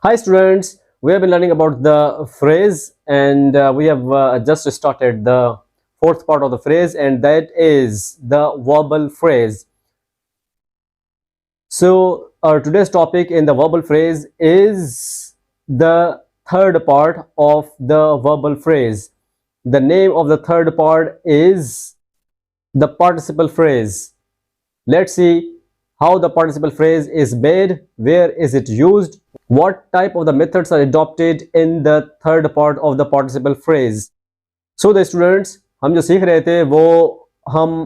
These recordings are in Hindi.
Hi students, we have been learning about the phrase and we have just started the fourth part of the phrase, and that is the verbal phrase. So our today's topic in the verbal phrase is the third part of the verbal phrase. The name of the third part is the participle phrase. Let's see how the participle phrase is made, where is it used, what type of the methods are adopted in the third part of the participle phrase. So the students, हम जो सीख रहे थे वो हम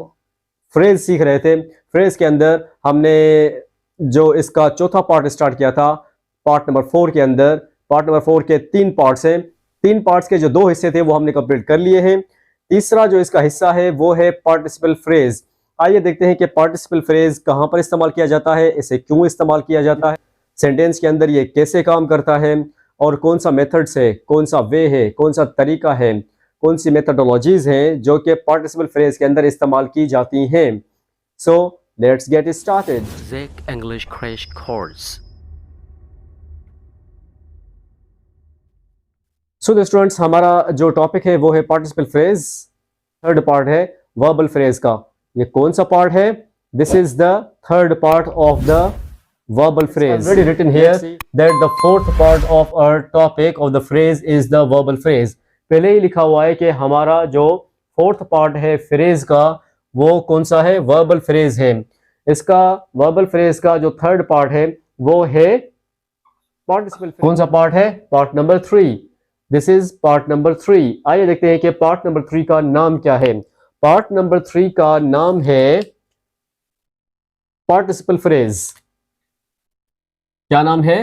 फ्रेज सीख रहे थे. फ्रेज के अंदर हमने जो इसका चौथा पार्ट स्टार्ट किया था पार्ट नंबर 4 के अंदर. पार्ट नंबर 4 के 3 पार्ट्स हैं. 3 पार्ट्स के जो 2 हिस्से थे वो हमने कंप्लीट कर लिए हैं. तीसरा जो इसका हिस्सा है वो है पार्टिसिपल फ्रेज. आइए देखते हैं कि पार्टिसिपल फ्रेज कहां पर इस्तेमाल किया जाता है, इसे क्यों इस्तेमाल किया जाता है, सेंटेंस के अंदर ये कैसे काम करता है और कौन सा मेथड्स है, कौन सा वे है, कौन सा तरीका है, कौन सी मेथडोलॉजीज हैं जो कि पार्टिसिपल फ्रेज के अंदर इस्तेमाल की जाती हैं. So let's get started. Zach English Crash Course. So the students, हमारा जो टॉपिक है वो है पार्टिसिपल फ्रेज. थर्ड पार्ट है वर्बल फ्रेज का. ये कौन सा पार्ट है? This is the third part of the verbal phrase. Already written here that the fourth part of our topic of the phrase is the verbal phrase. पहले ही लिखा हुआ है कि हमारा जो फोर्थ पार्ट है फ्रेज का वो कौन सा है? वर्बल फ्रेज है. इसका वर्बल फ्रेज का जो थर्ड पार्ट है वो है पार्टिसिपल. कौन सा पार्ट है? Part number 3. This is part number 3. आइए देखते हैं कि पार्ट नंबर 3 का नाम क्या है. पार्ट नंबर 3 का नाम है पार्टिसिपल फ्रेज. क्या नाम है?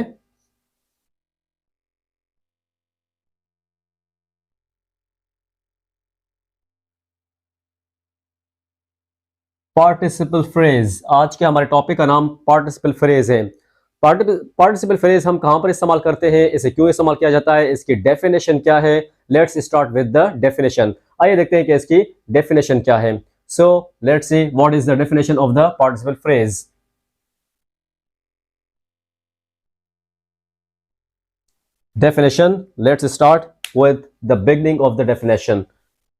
Participle phrase. आज के हमारे टॉपिक का नाम पार्टिसिपल फ्रेज है. पार्टिसिपल फ्रेज हम कहां पर इस्तेमाल करते हैं, इसे क्यों इस्तेमाल किया जाता है, इसकी डेफिनेशन क्या है. Let's start with the definition. आइए देखते हैं कि इसकी डेफिनेशन क्या है. So let's see what is the definition of the participle phrase. Definition. Let's start with the beginning of the definition.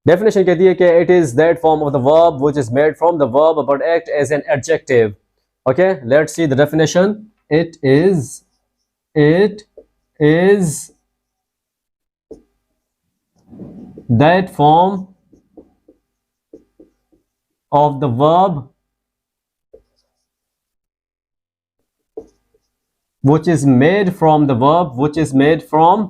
Definition कहती है कि it is that form of the verb which is made from the verb but act as an adjective. Okay, let's see the definition. It is that form of the verb which is made from the verb, which is made from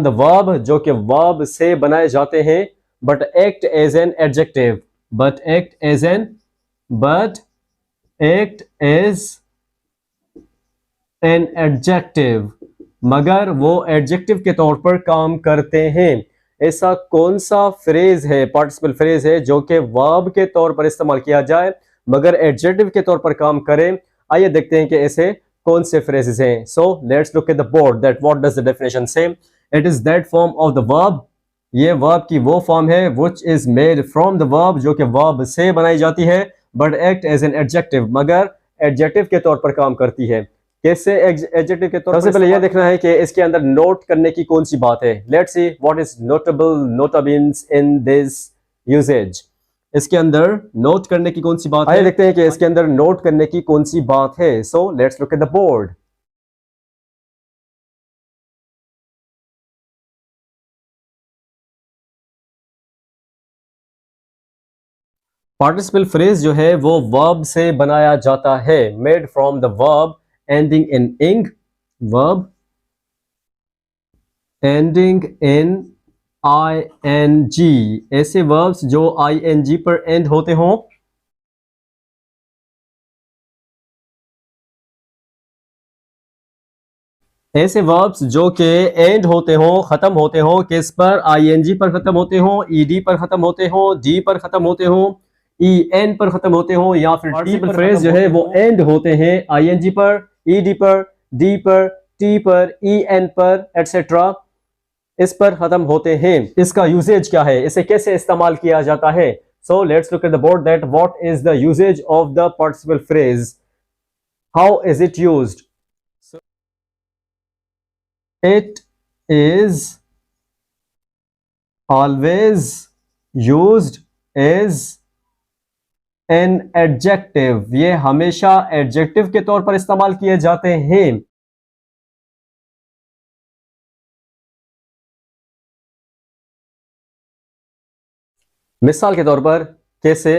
the verb, जो कि verb से बनाए जाते हैं, but act as an adjective, but act as an adjective, मगर वो adjective के तौर पर काम करते हैं. ऐसा कौन सा फ्रेज है, पार्टिसिपल फ्रेज है जो कि verb के तौर पर इस्तेमाल किया जाए मगर एडजेक्टिव के तौर पर काम करें? आइए देखते हैं कि ऐसे कौन से फ्रेजेस हैं. So let's look at the board that what does the definition say. It is that form of the verb. ये वर्ब की वो फॉर्म है which is made from the verb, जो कि वर्ब से बनाई जाती है, but act as an adjective, मगर एडजेक्टिव के तौर पर काम करती है. कैसे एडजेक्टिव के तौर पर? सबसे पहले यह देखना है कि इसके अंदर नोट करने की कौन सी बात है. Let's see what is notable नोटाबिन्स इन दिस यूसेज. इसके अंदर नोट करने की कौन सी बात है? आइए देखते हैं कि इसके अंदर नोट करने की कौन सी बात है. सो let's look at the board. Participle phrase जो है वो वर्ब से बनाया जाता है. Made from the verb ending in इंग, वर्ब एंडिंग इन ING. ऐसे वर्ब्स जो ING पर एंड होते हों. ऐसे वर्ब्स जो कि एंड होते हों, खत्म होते हों. किस पर? ING पर खत्म होते हों, ED पर खत्म होते हों, D पर खत्म होते हों, EN पर खत्म होते हों, या फिर पार्टिसिपल फ्रेज जो है वो एंड होते हैं ING पर, ED पर, D पर, T पर, EN पर एटसेट्रा. इस पर खत्म होते हैं. इसका यूसेज क्या है, इसे कैसे इस्तेमाल किया जाता है? सो let's look at the board that what is the usage of the participle phrase. How is it used? So, it is always used as an adjective. ये हमेशा एडजेक्टिव के तौर पर इस्तेमाल किए जाते हैं. मिसाल के तौर पर कैसे?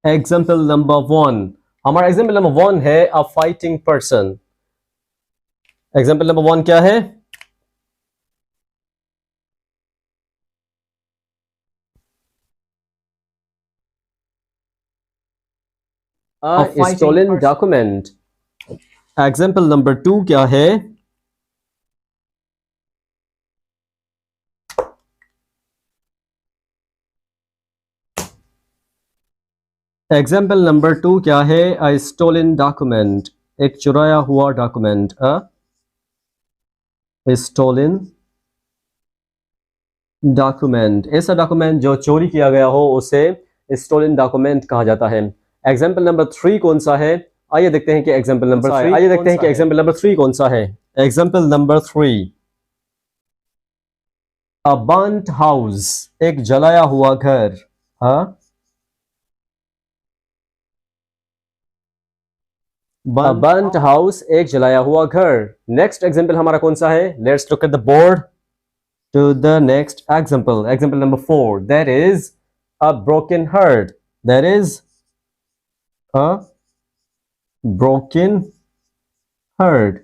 Example number 1. हमारा एग्जाम्पल नंबर 1 है अ फाइटिंग पर्सन. एग्जाम्पल नंबर 1 क्या है? a stolen document. Example number 2 क्या है? एग्जाम्पल नंबर 2 क्या है? अ स्टोलन डॉक्यूमेंट. एक चुराया हुआ डॉक्यूमेंट. अ स्टोलन डॉक्यूमेंट. ऐसा डॉक्यूमेंट जो चोरी किया गया हो उसे स्टोलन डॉक्यूमेंट कहा जाता है. एग्जाम्पल नंबर 3 कौन सा है? आइए देखते हैं कि एग्जाम्पल नंबर 3 आइए देखते हैं कि एग्जाम्पल नंबर 3 कौन सा है. Example number 3. अ बर्न्ट हाउस. एक जलाया हुआ घर. बर्न्ट हाउस, एक जलाया हुआ घर. नेक्स्ट एग्जाम्पल हमारा कौन सा है? Let's look at the board to the next example. Example number 4. That is a broken heart. That is a broken heart.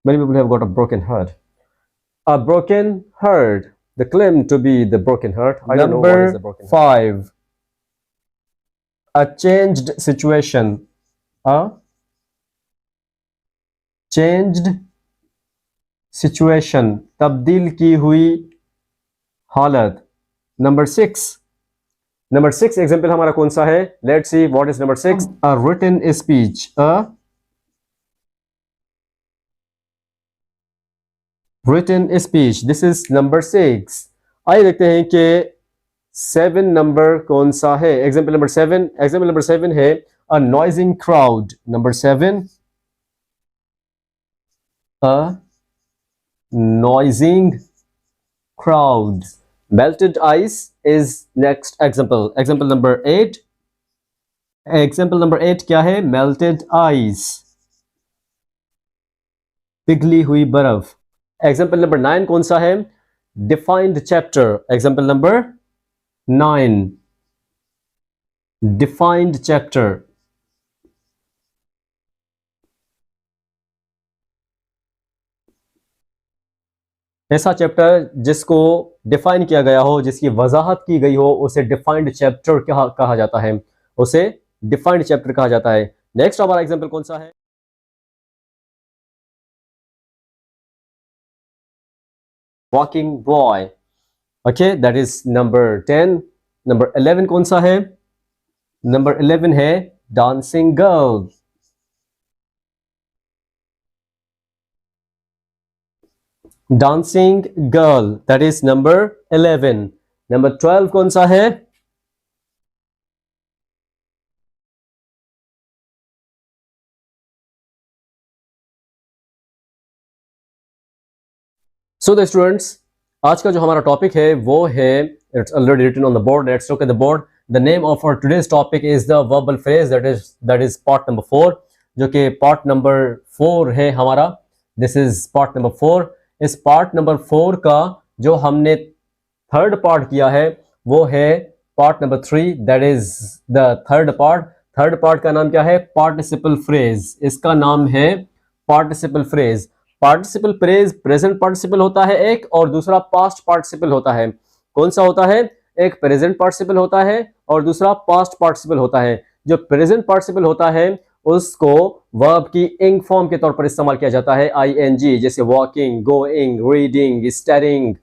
Many people have got a broken heart. A broken heart. The claim to be the broken heart. I don't know what is the broken heart. 5. A changed situation. A changed situation. तब्दील की हुई हालत. नंबर 6. नंबर 6 एग्जाम्पल हमारा कौन सा है? Let's see what is number 6. A written speech. A written speech. This is number 6. आइए देखते हैं कि 7 नंबर कौन सा है. Example number 7. एग्जाम्पल नंबर 7 है अ नॉइजिंग crowd. Number 7. A noising crowd. Melted ice is next example. Example number 8. Example number 8 क्या है? Melted ice. पिघली हुई बर्फ. Example number 9 कौन सा है? Defined chapter. Example number 9. Defined chapter. ऐसा चैप्टर जिसको डिफाइन किया गया हो, जिसकी वजाहत की गई हो, उसे डिफाइंड चैप्टर कहा जाता है. उसे डिफाइंड चैप्टर कहा जाता है. नेक्स्ट हमारा एग्जांपल कौन सा है? Walking boy. Okay, that is number 10. Number 11 कौन सा है? नंबर 11 है dancing girl. Dancing girl, that is number 11. Number 12 कौन सा है? सो द स्टूडेंट्स, आज का जो हमारा टॉपिक है वो है, it's already written on the board. Let's look at the board. The name of our today's topic is the verbal phrase. That is part number 4, जो कि पार्ट नंबर 4 है हमारा. This is part number 4. इस पार्ट नंबर 4 का जो हमने थर्ड पार्ट किया है वो है part number 3. That is the third part. Third part का नाम क्या है? Participle phrase. इसका नाम है participle phrase. Participle phrase present participle होता है एक, और दूसरा पास्ट पार्टिसिपल होता है. कौन सा होता है? एक प्रेजेंट पार्टिसिपल होता है और दूसरा पास्ट पार्टिसिपल होता है. जो प्रेजेंट पार्टिसिपल होता है उसको वर्ब की इंग फॉर्म के तौर पर इस्तेमाल किया जाता है, आईएनजी, जैसे walking, going, reading, studying.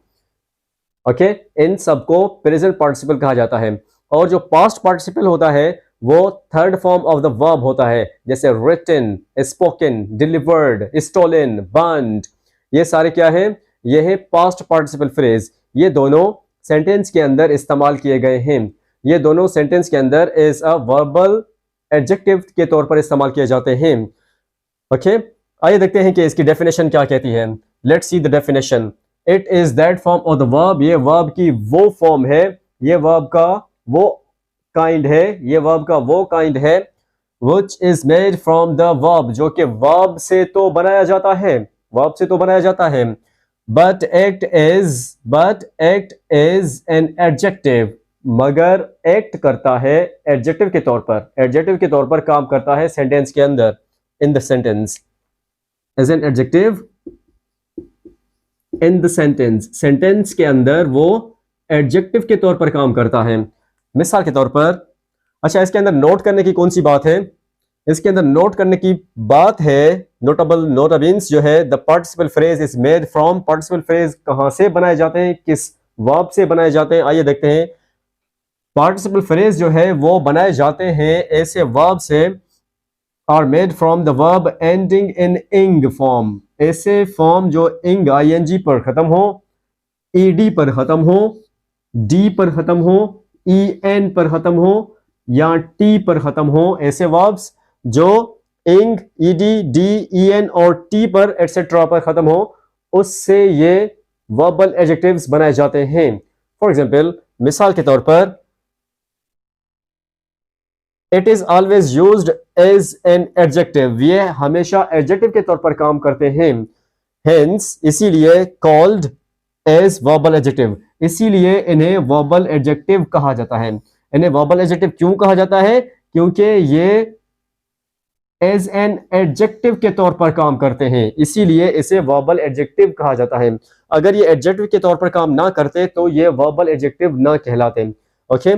Okay, इन सबको प्रेजेंट पार्टिसिपल कहा जाता है. और जो पास्ट पार्टिसिपल होता है वो third form of the verb होता है, जैसे written, spoken, delivered, stolen, burned. ये सारे क्या है? ये है पास्ट पार्टिसिपल फ्रेज. ये दोनों सेंटेंस के अंदर इस्तेमाल किए गए हैं. ये दोनों सेंटेंस के अंदर एज अ वर्बल एडजेक्टिव के तौर पर इस्तेमाल किए जाते हैं। ओके, आइए देखते हैं कि इसकी डेफिनेशन क्या कहती है। Let's see the definition. It is that form of the verb, ये वर्ब की वो फॉर्म है, ये वर्ब का वो काइंड है, ये वर्ब का वो काइंड है which is made from the verb, जो कि verb से तो बनाया जाता है, verb से तो बनाया जाता है, but act is an adjective, मगर act करता है adjective के तौर पर, adjective के तौर पर काम करता है sentence के अंदर, in the sentence as an adjective in the sentence के अंदर वो adjective के तौर पर काम करता है। मिसाल के तौर पर, अच्छा इसके अंदर नोट करने की कौन सी बात है, इसके अंदर नोट करने की बात है, नोटेबल नोटेबिन्स जो है, the participle phrase is made from, participle phrase कहां से बनाए जाते हैं, किस वर्ब से बनाए जाते हैं। आइए देखते हैं, पार्टिसिपल फ्रेज जो है वो बनाए जाते हैं ऐसे वर्ब से, are made from the verb ending in ing form, ऐसे फॉर्म जो इंग ING पर खत्म हो, ED पर खत्म हो, D पर खत्म हो, EN पर खत्म हो या T पर खत्म हो, ऐसे वर्ब्स जो इंग, ED, D, EN और T पर एटसेट्रा पर खत्म हो, उससे ये वर्बल एडजेक्टिव्स बनाए जाते हैं। फॉर एग्जाम्पल, मिसाल के तौर पर, it is always used as an adjective, ये हमेशा एडजेक्टिव के तौर पर काम करते हैं, हेंस इसीलिए कॉल्ड एज वर्बल एडजेक्टिव, इसीलिए इन्हें वर्बल एडजेक्टिव कहा जाता है। इन्हें वर्बल एडजेक्टिव क्यों कहा जाता है, क्योंकि ये एज एन एडजेक्टिव के तौर पर काम करते हैं, इसीलिए इसे वर्बल एडजेक्टिव कहा जाता है। अगर ये एडजेक्टिव के तौर पर काम ना करते तो ये वर्बल एडजेक्टिव ना कहलाते। ओके,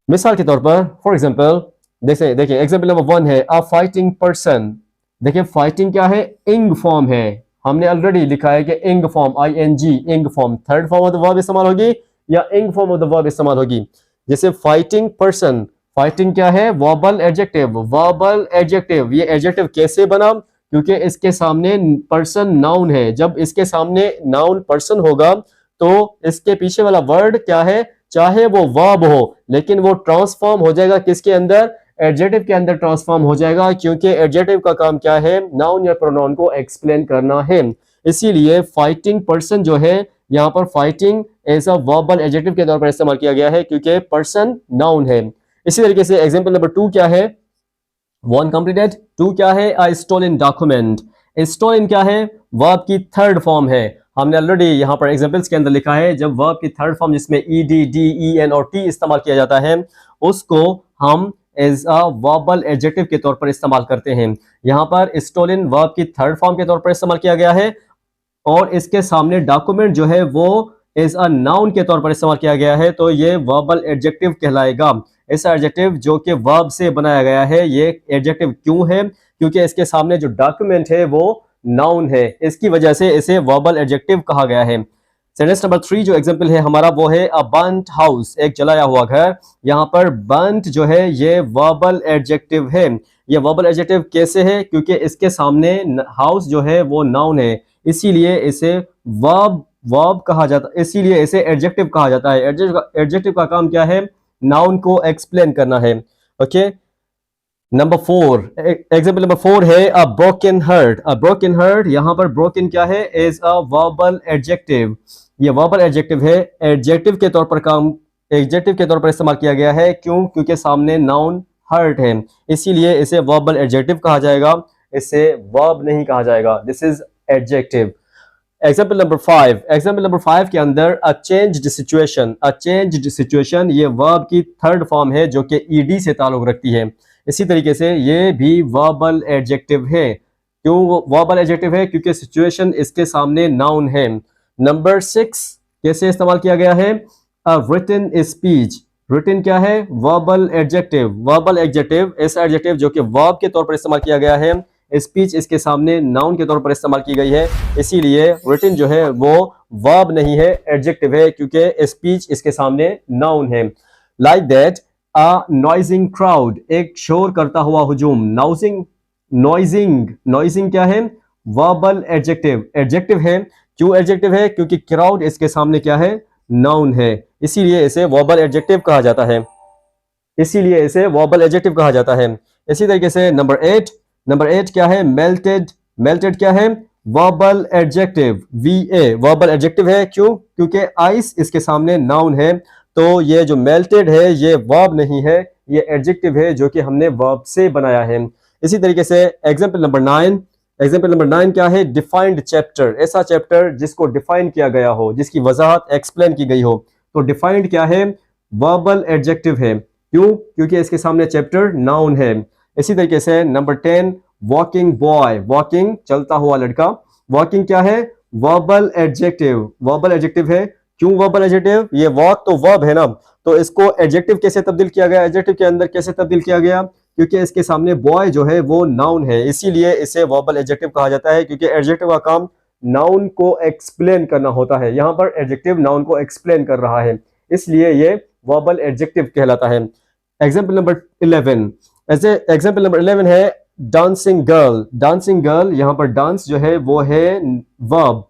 मिसाल के तौर पर, फॉर एग्जाम्पल देखिए एग्जाम्पल नंबर 1 है अ फाइटिंग पर्सन। देखिए फाइटिंग क्या है, इंग फॉर्म है, हमने ऑलरेडी लिखा है कि इंग फॉर्म ING, इंग form third form of the verb इस्तेमाल होगी या इंग फॉर्म ऑफ द वर्ब इस्तेमाल होगी। जैसे फाइटिंग पर्सन, फाइटिंग क्या है, वर्बल एडजेक्टिव, वर्बल एडजेक्टिव, ये एडजेक्टिव कैसे बना, क्योंकि इसके सामने पर्सन नाउन है, जब इसके सामने नाउन पर्सन होगा तो इसके पीछे वाला वर्ड क्या है, चाहे वो वर्ब हो लेकिन वो ट्रांसफॉर्म हो जाएगा किसके अंदर, एडजेक्टिव के अंदर ट्रांसफॉर्म हो जाएगा, क्योंकि एडजेक्टिव का काम क्या है, नाउन या प्रोनाउन को एक्सप्लेन करना है। इसीलिए फाइटिंग पर्सन जो है, यहाँ पर fighting as a verbal adjective के तौर पर इस्तेमाल किया गया है क्योंकि पर्सन नाउन है। इसी तरीके से एग्जांपल नंबर 2 क्या है, 1 कंप्लीटेड, 2 क्या है, अ स्टोलन डॉक्यूमेंट। स्टोलन क्या है, वर्ब की थर्ड फॉर्म है, हमने ऑलरेडी यहाँ पर एग्जांपल्स के अंदर लिखा है, जब वर्ब की थर्ड फॉर्म जिसमें ED, D, EN और T इस्तेमाल किया जाता है उसको हम एज अ वर्बल एडजेक्टिव के तौर पर इस्तेमाल करते हैं। यहाँ पर स्टोलन वर्ब की थर्ड फॉर्म के तौर पर इस्तेमाल किया गया है और इसके सामने डॉक्यूमेंट जो है वो एज अ नाउन के तौर पर इस्तेमाल किया गया है, तो ये वर्बल एडजेक्टिव कहलाएगा। ऐसा एडजेक्टिव जो कि वर्ब से बनाया गया है, ये एडजेक्टिव क्यों है, क्योंकि इसके सामने जो डॉक्यूमेंट है वो नाउन है, इसकी वजह से इसे वर्बल एडजेक्टिव कहा गया है। सेंटेंस नंबर 3 जो एग्जांपल है हमारा वो है अ बर्न्ट हाउस, एक जलाया हुआ घर। यहाँ पर बर्न्ट जो है ये वर्बल एडजेक्टिव है। ये वर्बल एडजेक्टिव कैसे है, क्योंकि इसके सामने हाउस जो है वो नाउन है, इसीलिए इसे वर्ब कहा जाता है, इसीलिए इसे एडजेक्टिव कहा जाता है। एडजेक्टिव का काम क्या है, नाउन को एक्सप्लेन करना है। ओके, नंबर 4, एग्जांपल नंबर 4 है a broken heart. A broken heart, यहाँ पर ब्रोकन क्या है, इज अ वर्बल एडजेक्टिव, ये वर्बल एडजेक्टिव है, एडजेक्टिव के तौर पर काम, एडजेक्टिव के तौर पर इस्तेमाल किया गया है। क्यों, क्योंकि सामने नाउन हर्ट है, इसीलिए इसे वर्बल एडजेक्टिव कहा जाएगा, इसे वर्ब नहीं कहा जाएगा, this is adjective. Example number 5, example number 5 के अंदर a changed situation. A changed situation ये वर्ब की थर्ड फॉर्म है जो कि ED से ताल्लुक रखती है, इसी तरीके से ये भी वर्बल एडजेक्टिव है। क्यों वर्बल एडजेक्टिव है, क्योंकि सिचुएशन इसके सामने नाउन है। नंबर 6 कैसे इस्तेमाल किया गया है, अ रिटन स्पीच। रिटन क्या है, वर्बल एडजेक्टिव, वर्बल एडजेक्टिव ऐसा एडजेक्टिव जो कि वर्ब के तौर पर इस्तेमाल किया गया है, स्पीच इसके सामने नाउन के तौर पर इस्तेमाल की गई है, इसीलिए रिटन जो है वो वर्ब नहीं है, एडजेक्टिव है, क्योंकि स्पीच इसके सामने नाउन है। लाइक दैट अ नॉइजिंग क्राउड, एक शोर करता हुआ हुजूम। नॉइजिंग क्या है, वर्बल एडजेक्टिव, एडजेक्टिव है। क्यों एडजेक्टिव है, क्योंकि क्राउड इसके सामने क्या है, नाउन है, इसीलिए इसे वर्बल एडजेक्टिव कहा जाता है, इसीलिए इसे वर्बल एडजेक्टिव कहा जाता है। इसी तरीके से नंबर 8 क्या है? मेल्टेड। मेल्टेड क्या है? Verbal adjective, VA verbal adjective है। क्यों? क्योंकि आइस इसके सामने नाउन है, तो ये जो मेल्टेड है ये वर्ब नहीं है, ये एडजेक्टिव है जो कि हमने वर्ब से बनाया है। इसी तरीके से एग्जाम्पल नंबर 9, एग्जाम्पल नंबर 9 क्या है? डिफाइंड चैप्टर, ऐसा चैप्टर जिसको डिफाइन किया गया हो, जिसकी वजाहत एक्सप्लेन की गई हो। तो डिफाइंड क्या है? वर्बल एडजेक्टिव है। क्यों? क्योंकि इसके सामने चैप्टर नाउन है। इसी तरीके से नंबर 10, वॉकिंग बॉय, वॉकिंग चलता हुआ लड़का, वॉकिंग क्या है? वर्बल एडजेक्टिव, वर्बल एडजेक्टिव है। क्यों वर्बल एडजेक्टिव? ये वॉक तो वर्ब है ना, तो इसको एडजेक्टिव कैसे तब्दील किया गया, एडजेक्टिव के अंदर कैसे तब्दील किया गया? क्योंकि इसके सामने बॉय जो है वो नाउन है, इसीलिए इसे वर्बल एडजेक्टिव कहा जाता है, क्योंकि एडजेक्टिव का काम नाउन को एक्सप्लेन करना होता है। यहां पर एडजेक्टिव नाउन को एक्सप्लेन कर रहा है, इसलिए ये वर्बल एडजेक्टिव कहलाता है। एग्जाम्पल नंबर 11, ऐसे एग्जाम्पल नंबर 11 है डांसिंग गर्ल। डांसिंग गर्ल, यहां पर डांस जो है वो है verb,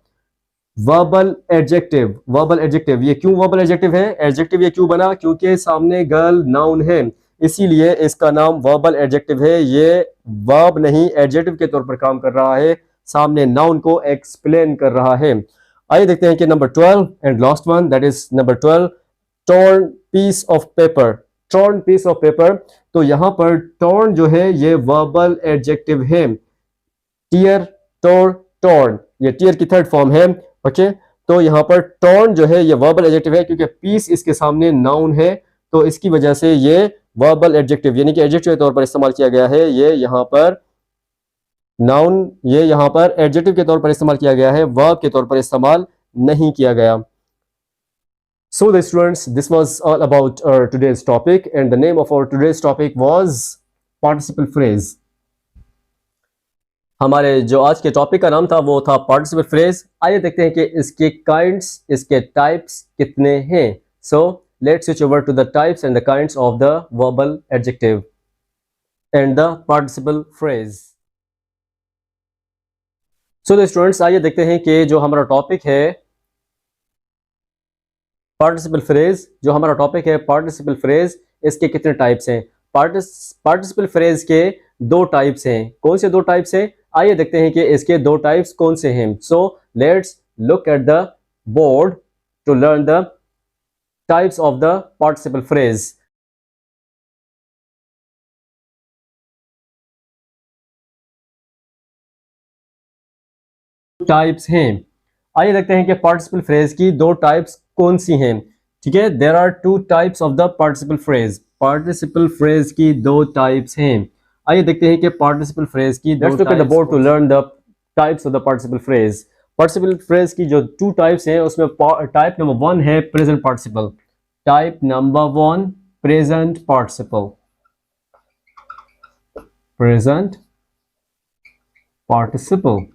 verbal adjective, verbal adjective. ये क्यों वर्बल एडजेक्टिव है? एडजेक्टिव ये क्यों बना? क्योंकि सामने गर्ल नाउन है, इसीलिए इसका नाम वर्बल एडजेक्टिव है। ये वर्ब नहीं एडजेक्टिव के तौर पर काम कर रहा है, सामने नाउन को एक्सप्लेन कर रहा है। आइए देखते हैं कि number 12 and last one, that is number 12, torn piece of paper. Torn piece of paper, तो यहां पर टॉर्न जो है ये वर्बल एडजेक्टिव है। टीयर, टोर, टॉर्न, ये टीयर की थर्ड फॉर्म है। ओके, तो यहां पर टॉर्न जो है ये वर्बल एडजेक्टिव है, क्योंकि पीस इसके सामने नाउन है, तो इसकी वजह से ये वर्बल एडजेक्टिव यानी कि एडजेक्टिव के तौर पर इस्तेमाल किया गया है। ये यहां पर नाउन, ये यहां पर एडजेक्टिव के तौर पर इस्तेमाल किया गया है, वर्ब के तौर पर इस्तेमाल नहीं किया गया। So the students, this was all about our today's topic, and the name of our today's topic was participle phrase. हमारे जो आज के टॉपिक का नाम था वो था पार्टिसिपल फ्रेज। आइए देखते हैं कि इसके काइंड्स, इसके टाइप्स कितने हैं। So let's switch over to the types and the kinds of the verbal adjective and the participle phrase. So the students, आइए देखते हैं कि जो हमारा टॉपिक है पार्टिसिपल फ्रेज, जो हमारा टॉपिक है पार्टिसिपल फ्रेज, इसके कितने टाइप्स हैं। पार्टिसिपल फ्रेज के दो टाइप्स हैं। कौन से दो टाइप्स हैं? आइए देखते हैं कि इसके दो टाइप्स कौन से हैं। So let's look at the board to learn the types of the participle phrase. Types हैं, आइए देखते हैं कि पार्टिसिपल फ्रेज की दो टाइप्स कौन सी हैं। ठीक है, there are two types of the participle phrase. Participle phrase की दो टाइप्स हैं। आइए देखते हैं कि पार्टिसिपल फ्रेज की let's look at the board to learn the types of the participle phrase. Participle phrase की जो टू टाइप्स हैं उसमें टाइप नंबर 1 है present participle. Type number 1 present participle, present participle,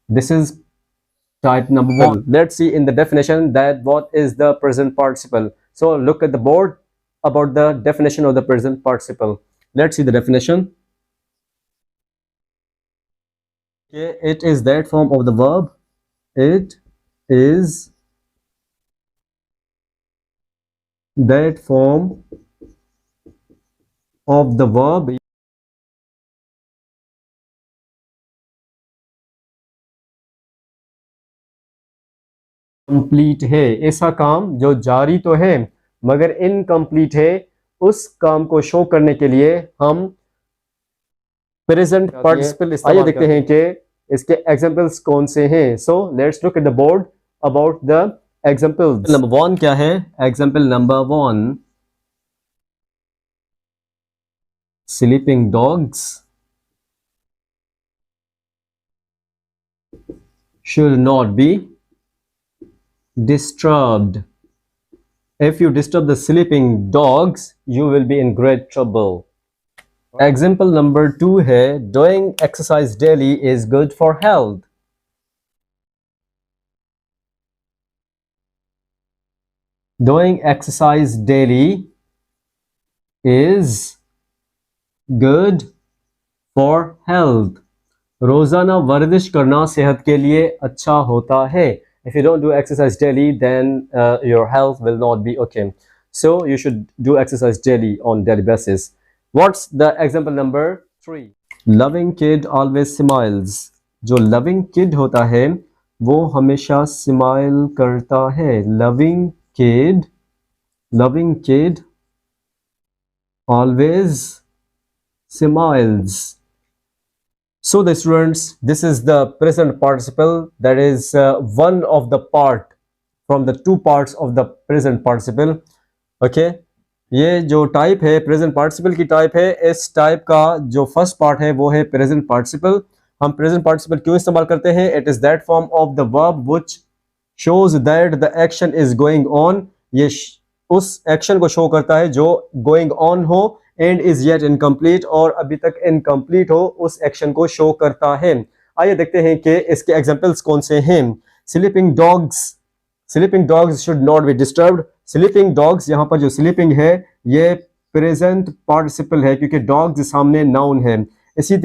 this is type number 1. Let's see in the definition that what is the present participle. So look at the board about the definition of the present participle. Let's see the definition. Okay, it is that form of the verb. It is that form of the verb complete है, ऐसा काम जो जारी तो है मगर इनकम्प्लीट है, उस काम को शो करने के लिए हम प्रेजेंट पार्टिसिपल इस्तेमाल। आइए देखते हैं कि इसके एग्जांपल्स कौन से हैं। So let's look at the board about the examples. Number 1 क्या है? Example number 1, sleeping dogs should not be disturbed. If you disturb the sleeping dogs, you will be in great trouble. Example number 2 है doing exercise daily is good for health. Doing exercise daily is good for health. रोजाना वर्जिश करना सेहत के लिए अच्छा होता है। If you don't do exercise daily, then your health will not be okay. So you should do exercise daily on daily basis. What's the example number 3? Loving kid always smiles. जो loving kid होता है वो हमेशा smile करता है. Loving kid always smiles. So the students, this is the present participle, that is one of the part from the two parts of the present participle. Okay, ये जो टाइप है प्रेजेंट पार्टिसिपल की टाइप है, इस टाइप का जो फर्स्ट पार्ट है वो है प्रेजेंट पार्टिसिपल. हम प्रेजेंट पार्टिसिपल क्यों इस्तेमाल करते हैं? It is that form of the verb which shows that the action is going on. ये उस एक्शन को शो करता है जो गोइंग ऑन हो एंड इज येट इनकम्प्लीट, और अभी तक इनकम्प्लीट हो, उस एक्शन को शो करता है. आइए देखते हैं कि इसके एग्जांपल्स कौन से हैं. Sleeping dogs should not be disturbed. Sleeping dogs, यहाँ पर जो स्लीपिंग है ये प्रेजेंट पार्टिसिपल है क्योंकि डॉग्स सामने नाउन है. इसी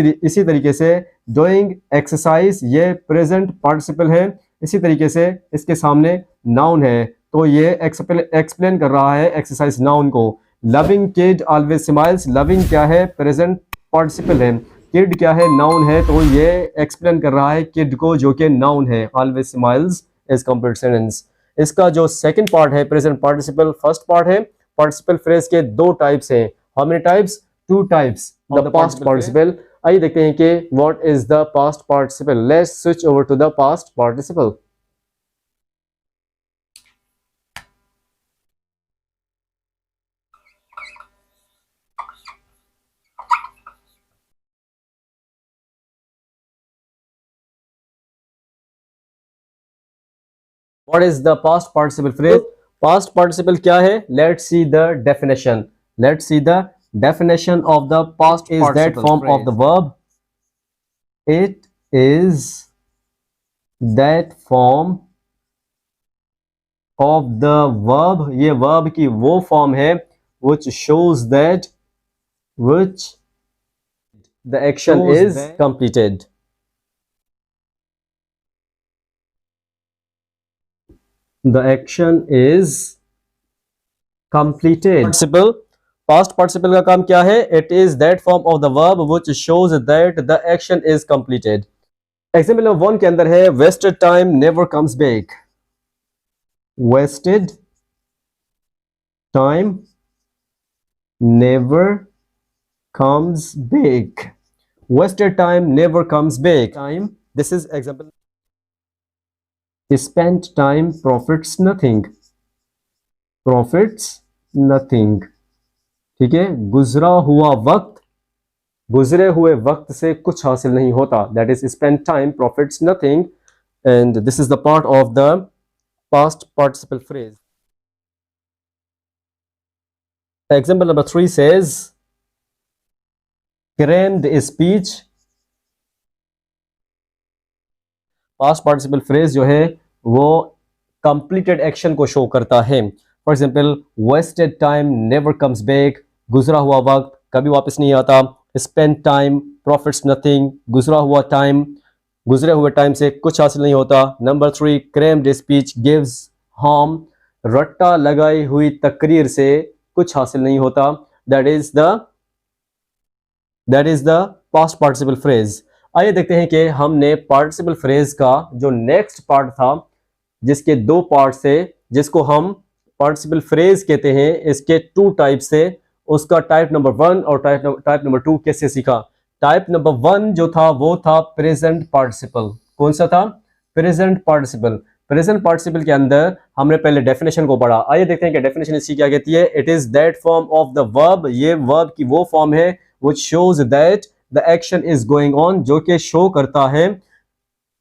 तरीके से डूइंग एक्सरसाइज ये प्रेजेंट पार्टिसिपल है, इसी तरीके से इसके सामने नाउन है, तो ये एक्सप्लेन कर रहा है एक्सरसाइज नाउन को. Loving kid always smiles, loving क्या है? प्रेजेंट पार्टिसिपल है. किड क्या है? नाउन है, तो ये एक्सप्लेन कर रहा है किड को जो कि नाउन है. Always smiles is complete sentence. इसका जो सेकंड पार्ट है प्रेजेंट पार्टिसिपल, फर्स्ट पार्ट है पार्टिसिपल फ्रेज के दो टाइप्स हैं. How many types? Two types of the past participle. आइए देखते हैं कि what is the past participle. Let's switch over to the past participle. What is the past participle phrase? Past participle क्या है? Let's see the definition. Let's see the definition of the past is that form of the verb. It is that form of the verb. ये verb की वो form है which shows that the action is completed. The action is completed. Participle, past participle का काम क्या है? It is that form of the verb which shows that the action is completed. Example number 1 के अंदर है wasted time never comes back. Wasted time never comes back. Wasted time never comes back. Time, this is example. Spent time profits nothing. Profits nothing. ठीक है, गुजरा हुआ वक्त, गुजरे हुए वक्त से कुछ हासिल नहीं होता. That is spent time profits nothing. And this is the part of the past participle phrase. Example number 3 says crammed speech. Past participle phrase जो है वो कंप्लीटेड एक्शन को शो करता है. For example, wasted time never comes back, गुजरा हुआ वक्त कभी वापस नहीं आता. स्पेंड टाइम प्रॉफिट्स नथिंग, गुजरा हुआ टाइम, गुजरे हुए टाइम से कुछ हासिल नहीं होता. नंबर 3, क्रेम्ड स्पीच गिव्स हार्म, रट्टा लगाई हुई तकरीर से कुछ हासिल नहीं होता. That is the past participle phrase. आइए देखते हैं कि हमने पार्टिसिपल फ्रेज का जो नेक्स्ट पार्ट था जिसके दो पार्ट थे, जिसको हम पार्टिसिपल फ्रेज कहते हैं, इसके 2 टाइप से, उसका टाइप नंबर 1 और टाइप नंबर 2 कैसे सीखा. टाइप नंबर 1 जो था वो था प्रेजेंट पार्टिसिपल. कौन सा था? Present participle. प्रेजेंट पार्टिसिपल के अंदर हमने पहले डेफिनेशन को पढ़ा. आइए देखते हैं कि डेफिनेशन इसकी क्या कहती है. It is that form of the verb. ये वर्ब की वो फॉर्म है which shows that the action is going on, जो कि शो करता है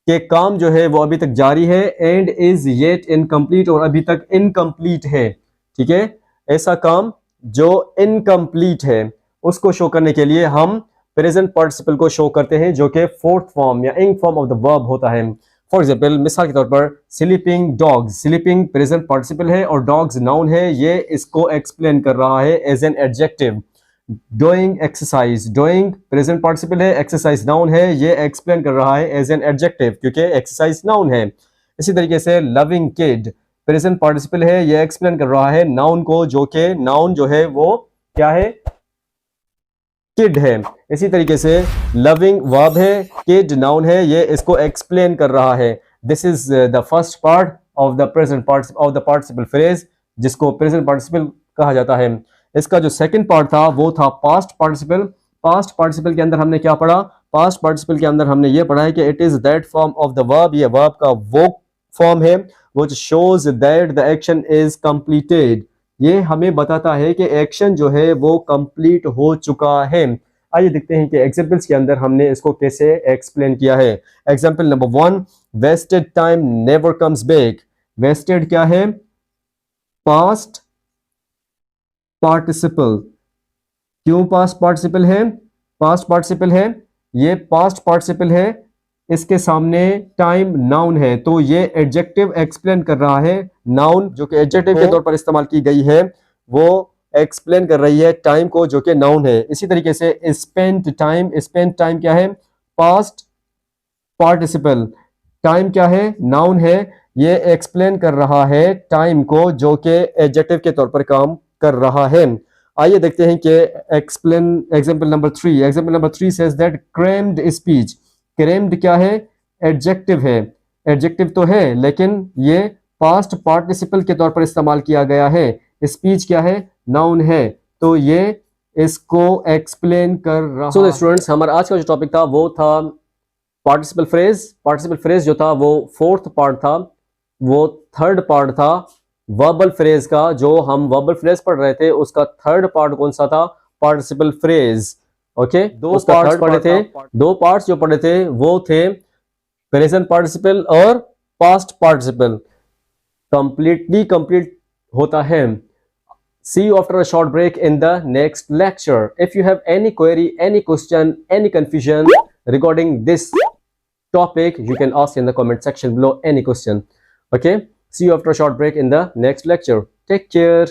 कि काम जो है वो अभी तक जारी है. एंड इज येट इनकम्प्लीट, और अभी तक इनकम्प्लीट है. ठीक है, ऐसा काम जो इनकम्प्लीट है उसको शो करने के लिए हम प्रेजेंट पार्टिसिपल को शो करते हैं जो कि फोर्थ फॉर्म या ing form of the verb होता है. फॉर एग्जाम्पल, मिसाल के तौर पर sleeping dogs, sleeping present participle है और डॉग्स नाउन है. ये इसको एक्सप्लेन कर रहा है as an adjective. Doing exercise, doing present participle है, एक्सरसाइज नाउन है, ये एक्सप्लेन कर रहा है एज एन एडजेक्टिव क्योंकि एक्सरसाइज नाउन है. इसी तरीके से लविंग किड प्रेजेंट पार्टिसिपल है, ये एक्सप्लेन कर रहा है नाउन को, जो कि नाउन जो है वो क्या है, किड है। इसी तरीके से लविंग वर्ब है, किड नाउन है, ये इसको एक्सप्लेन कर रहा है। This is the first part of the present of the participle phrase, जिसको प्रेजेंट पार्टिसिपल कहा जाता है। इसका जो सेकंड पार्ट था वो था पास्ट पार्टिसिपल। पास्ट पार्टिसिपल के अंदर हमने क्या पढ़ा, पास्ट पार्टिसिपल के अंदर हमने ये पढ़ा है कि it is that form of the verb, ये वर्ब का वो फॉर्म है which shows that the action is completed, ये हमें बताता है कि एक्शन जो है वो कंप्लीट हो चुका है। आइए देखते हैं कि एग्जांपल्स के अंदर हमने इसको कैसे एक्सप्लेन किया है। Example number 1, wasted time never comes back. Wasted क्या है, पास्ट पार्टिसिपल। क्यों पास्ट पार्टिसिपल है, पास्ट पार्टिसिपल है, ये पास्ट पार्टिसिपल है, इसके सामने टाइम नाउन है, तो ये एडजेक्टिव एक्सप्लेन कर रहा है। नाउन जो कि एडजेक्टिव के तौर पर इस्तेमाल की गई है वो एक्सप्लेन कर रही है टाइम को, जो कि नाउन है। इसी तरीके से स्पेंट टाइम, स्पेंट टाइम क्या है, पास्ट पार्टिसिपल। टाइम क्या है, नाउन है, ये एक्सप्लेन कर रहा है टाइम को, जो कि एडजेक्टिव के तौर पर काम कर रहा है। आइए देखते हैं कि explain example number 3। Example number 3 says that crammed speech. Crammed क्या है, एडजेक्टिव है, एडजेक्टिव तो है लेकिन ये पास्ट पार्टिसिपल के तौर पर इस्तेमाल किया गया है। स्पीच क्या है, नाउन है, तो ये इसको एक्सप्लेन कर रहा। सो स्टूडेंट्स, हमारा आज का जो टॉपिक था वो था पार्टिसिपल फ्रेज। पार्टिसिपल फ्रेज जो था वो फोर्थ पार्ट था, वो थर्ड पार्ट था वर्बल फ्रेज का। जो हम वर्बल फ्रेज पढ़ रहे थे उसका थर्ड पार्ट कौन सा था, पार्टिसिपल फ्रेज। ओके, दो पार्ट्स पढ़े थे, दो पार्ट्स जो पढ़े थे वो थे प्रेजेंट पार्टिसिपल और पास्ट पार्टिसिपल। कंप्लीटली कंप्लीट होता है। See you after a short break in the next lecture. If you have any query, any question, any confusion regarding this topic, you can ask in the comment section below any question. Okay, see you after a short break in the next lecture. Take care.